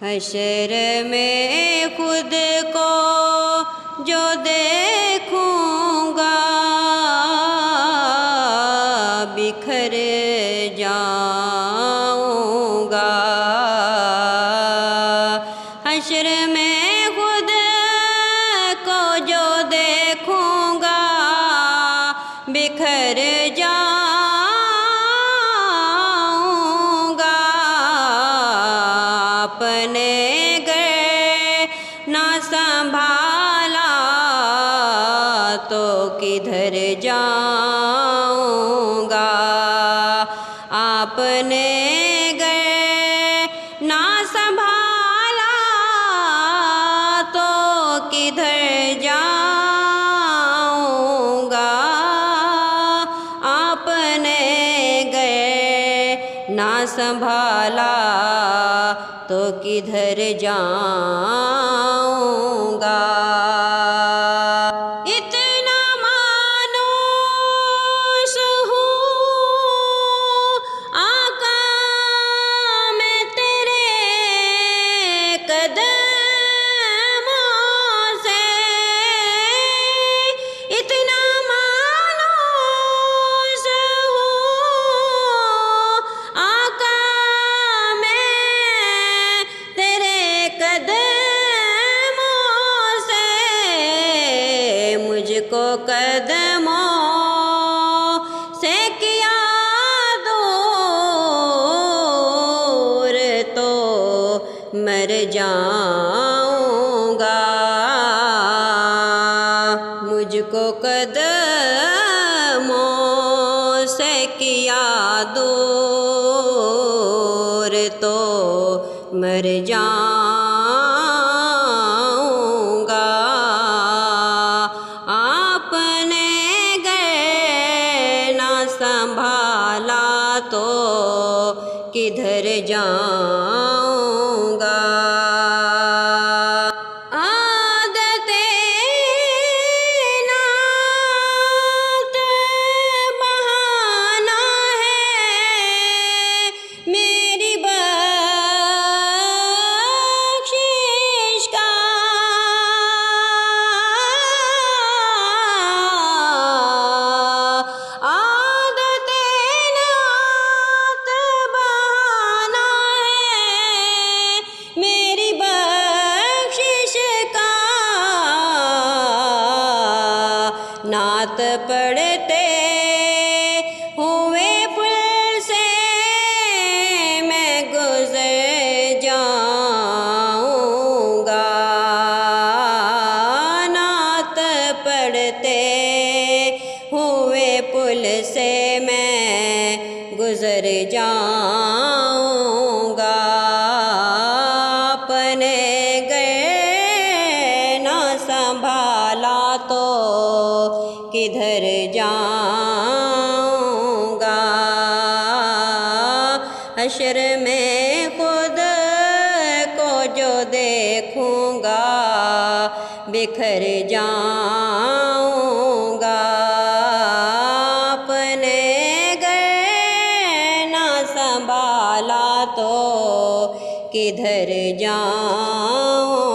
हशर में खुद को जो देखूंगा बिखर जाऊंगा। हशर में खुद को जो देखूंगा बिखर जाऊंगा। अपने घर ना संभाला तो किधर जाऊंगा। आपने घर ना संभाला तो किधर जाऊंगा। आपने घर ना संभाला तो किधर जाऊंगा। इतना मायूस हूँ आका मैं तेरे कदमों से। इतना मायूस हूँ आका मैं तेरे कदमों से। मुझको कदमों से किया दूर तो मर जाऊंगा। मुझको कदमों से किया दूर तो मर जाऊंगा। आपने घर ना संभाला तो किधर जाऊंगा। आदतें नात बहाना है मेरी बख्शिश का। आदतें नात बहाना है मेरी बख्शिश का। नात पढ़ते हुए पुल से मैं गुजर जाऊंगा। नात पढ़ते हुए पुल से मैं गुजर जाऊंगा। अपने घर ना संभाला तो किधर जाऊंगा। हशर में खुद को जो देखूंगा बिखर जाऊंगा। अपने घर ना संभाला तो किधर जाऊंगा।